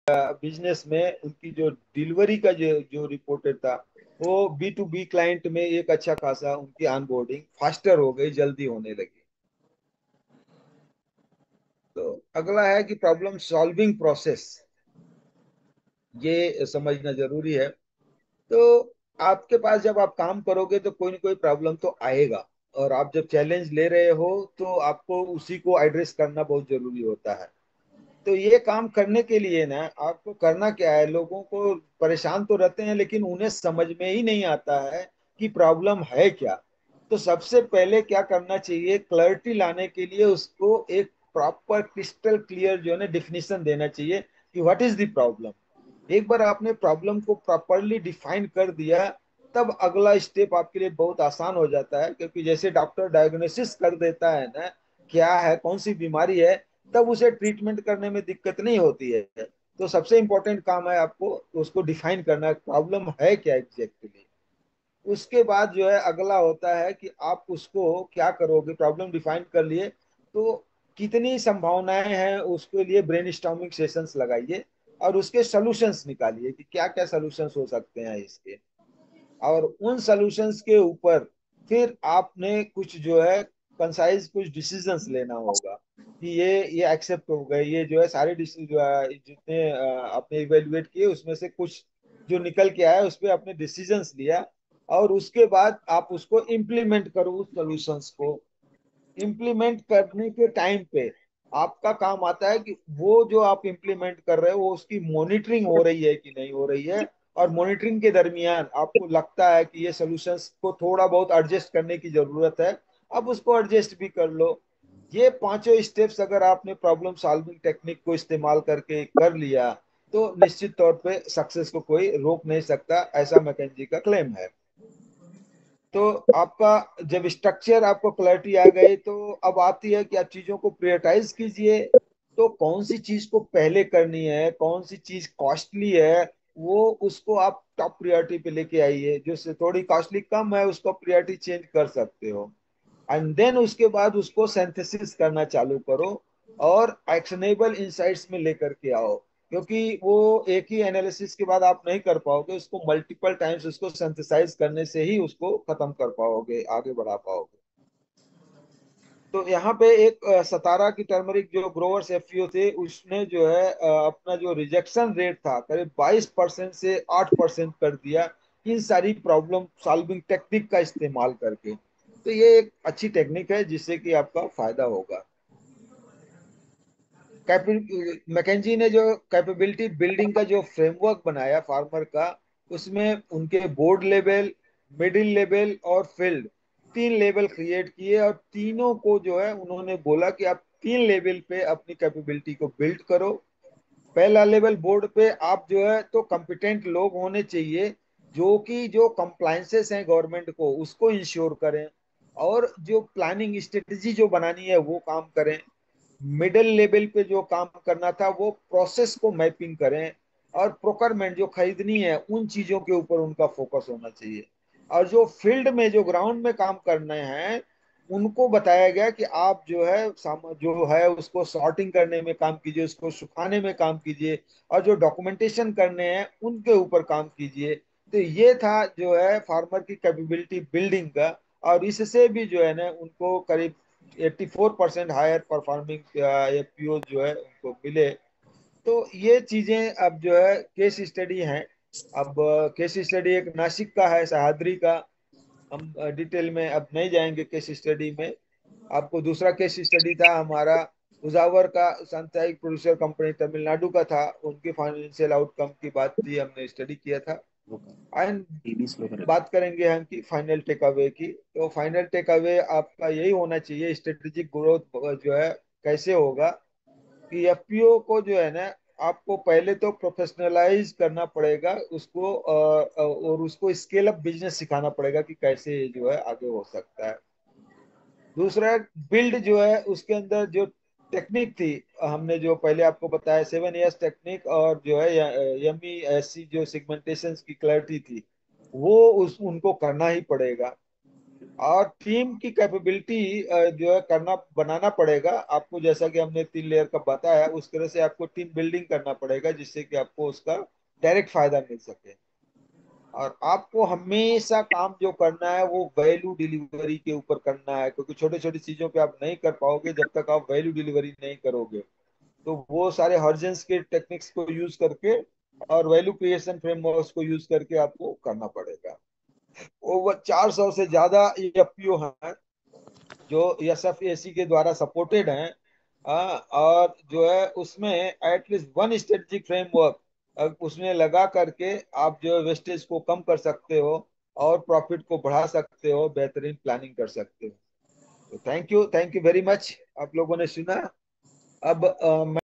Business में उनकी जो डिलीवरी का जो जो रिपोर्टेड था, वो बी टू बी क्लाइंट में एक अच्छा खासा उनकी ऑनबोर्डिंग फास्टर हो गई, जल्दी होने लगी। तो अगला है कि प्रॉब्लम सॉल्विंग प्रोसेस, ये समझना जरूरी है। तो आपके पास जब आप काम करोगे तो कोई ना कोई प्रॉब्लम तो आएगा, और आप जब चैलेंज ले रहे हो तो आपको उसी को एड्रेस करना बहुत जरूरी होता है। तो ये काम करने के लिए ना आपको करना क्या है, लोगों को परेशान तो रहते हैं लेकिन उन्हें समझ में ही नहीं आता है कि प्रॉब्लम है क्या। तो सबसे पहले क्या करना चाहिए, क्लैरिटी लाने के लिए उसको एक प्रॉपर क्रिस्टल क्लियर जो है ना डिफिनीशन देना चाहिए कि व्हाट इज द प्रॉब्लम। एक बार आपने प्रॉब्लम को प्रॉपरली डिफाइन कर दिया, तब अगला स्टेप आपके लिए बहुत आसान हो जाता है, क्योंकि जैसे डॉक्टर डायग्नोसिस कर देता है ना क्या है, कौन सी बीमारी है, तब उसे ट्रीटमेंट करने में दिक्कत नहीं होती है। तो सबसे इंपॉर्टेंट काम है आपको उसको डिफाइन करना, प्रॉब्लम है क्या एग्जैक्टली। उसके बाद जो है अगला होता है कि आप उसको क्या करोगे, प्रॉब्लम डिफाइन कर लिए तो कितनी संभावनाएं हैं, उसके लिए ब्रेनस्टॉर्मिंग सेशंस लगाइए और उसके सॉल्यूशंस निकालिए कि क्या क्या सॉल्यूशंस हो सकते हैं इसके। और उन सॉल्यूशंस के ऊपर फिर आपने कुछ जो है कंसाइज कुछ डिसीजंस लेना होगा कि ये एक्सेप्ट हो गए, ये जो है सारे जितने आपने इवेल्युएट किए उसमें से कुछ जो निकल के आया उस पर आपने डिसीजंस लिया, और उसके बाद आप उसको इम्प्लीमेंट करो उस सॉल्यूशंस को। इम्प्लीमेंट करने के टाइम पे आपका काम आता है कि वो जो आप इम्प्लीमेंट कर रहे हो वो उसकी मॉनिटरिंग हो रही है कि नहीं हो रही है। और मॉनिटरिंग के दरमियान आपको लगता है कि ये सॉल्यूशंस को थोड़ा बहुत एडजस्ट करने की जरूरत है, अब उसको एडजस्ट भी कर लो। ये पांचों स्टेप्स अगर आपने प्रॉब्लम सॉल्विंग टेक्निक को इस्तेमाल करके कर लिया तो निश्चित तौर पे सक्सेस को कोई रोक नहीं सकता, ऐसा मैकेंजी का क्लेम है। तो आपका जब स्ट्रक्चर आपको क्लैरिटी आ गई तो अब आती है कि आप चीजों को प्रायोरिटाइज कीजिए। तो कौन सी चीज को पहले करनी है, कौन सी चीज कॉस्टली है, वो उसको आप टॉप प्रायोरिटी पे लेके आइए। जो से थोड़ी कॉस्टली कम है उसको प्रायोरिटी चेंज कर सकते हो। एंड देन उसके बाद उसको सिंथेसिस करना चालू करो और एक्शनेबल इंसाइट्स में लेकर के आओ। क्योंकि वो एक ही एनालिसिस के बाद आप नहीं कर पाओगे, उसको मल्टीपल टाइम्स उसको सिंथेसाइज करने से ही उसको खत्म कर पाओगे, आगे बढ़ा पाओगे। तो यहाँ पे एक सतारा की टर्मरिक जो ग्रोवर्स एफपीओ थे उसने जो है अपना जो रिजेक्शन रेट था करीब 22% से 8% कर दिया, इन सारी प्रॉब्लम सॉल्विंग टेक्निक का इस्तेमाल करके। तो ये एक अच्छी टेक्निक है जिससे कि आपका फायदा होगा। मैकेंजी ने जो कैपेबिलिटी बिल्डिंग का जो फ्रेमवर्क बनाया फार्मर का, उसमें उनके बोर्ड लेवल, मिडिल लेवल और फील्ड, तीन लेवल क्रिएट किए, और तीनों को जो है उन्होंने बोला कि आप तीन लेवल पे अपनी कैपेबिलिटी को बिल्ड करो। पहला लेवल बोर्ड पे आप जो है तो कॉम्पिटेंट लोग होने चाहिए जो कि जो कंप्लायंसेस हैं गवर्नमेंट को उसको इंश्योर करें, और जो प्लानिंग स्ट्रेटेजी जो बनानी है वो काम करें। मिडिल लेवल पे जो काम करना था वो प्रोसेस को मैपिंग करें, और प्रोक्योरमेंट जो खरीदनी है उन चीजों के ऊपर उनका फोकस होना चाहिए। और जो फील्ड में जो ग्राउंड में काम करने हैं उनको बताया गया कि आप जो है जो है उसको सॉर्टिंग करने में काम कीजिए, उसको सुखाने में काम कीजिए, और जो डॉक्यूमेंटेशन करने हैं उनके ऊपर काम कीजिए। तो ये था जो है फार्मर की कैपेबिलिटी बिल्डिंग का। और इससे भी जो है ना उनको करीब 84% हायर परफॉर्मिंग एफपीओ जो है उनको मिले। तो ये चीजें अब जो है केस स्टडी हैं। अब केस स्टडी एक नासिक का है, सहाद्री का। हम डिटेल में अब नहीं जाएंगे केस स्टडी में। आपको दूसरा केस स्टडी था हमारा उजावर का, सांस्थायिक प्रोड्यूसर कंपनी तमिलनाडु का था, उनके फाइनेंशियल आउटकम की बात थी, हमने स्टडी किया था। एंड टीवी स्लो कर। बात करेंगे हम की फाइनल टेक अवे की। तो फाइनल टेक अवे आपका यही होना चाहिए, स्ट्रेटेजिक ग्रोथ जो है कैसे होगा कि एफपीओ को जो है ना आपको पहले तो प्रोफेशनलाइज करना पड़ेगा उसको, और उसको स्केल अप बिजनेस सिखाना पड़ेगा कि कैसे जो है आगे हो सकता है। दूसरा बिल्ड जो है उसके अंदर जो टेक्निक थी, हमने जो पहले आपको बताया 7 इयर्स टेक्निक, और जो है यमी ऐसी जो सेगमेंटेशन की क्लैरिटी थी वो उस उनको करना ही पड़ेगा। और टीम की कैपेबिलिटी जो है करना बनाना पड़ेगा आपको, जैसा कि हमने 3 लेयर का बताया उस तरह से आपको टीम बिल्डिंग करना पड़ेगा, जिससे कि आपको उसका डायरेक्ट फायदा मिल सके। और आपको हमेशा काम जो करना है वो वैल्यू डिलीवरी के ऊपर करना है, क्योंकि छोटी छोटी चीजों पे आप नहीं कर पाओगे जब तक आप वैल्यू डिलीवरी नहीं करोगे। तो वो सारे हर्जेंस के टेक्निक्स को यूज करके और वैल्यू क्रिएशन फ्रेमवर्क्स को यूज करके आपको करना पड़ेगा। ओवर 400 से ज्यादा एफपीओ हैं जो एसएफएसी के द्वारा सपोर्टेड हैं। और जो है उसमें एटलीस्ट वन स्ट्रेटेजिक फ्रेमवर्क उसमें लगा करके आप जो है वेस्टेज को कम कर सकते हो और प्रॉफिट को बढ़ा सकते हो, बेहतरीन प्लानिंग कर सकते हो। तो थैंक यू वेरी मच, आप लोगों ने सुना। अब मैं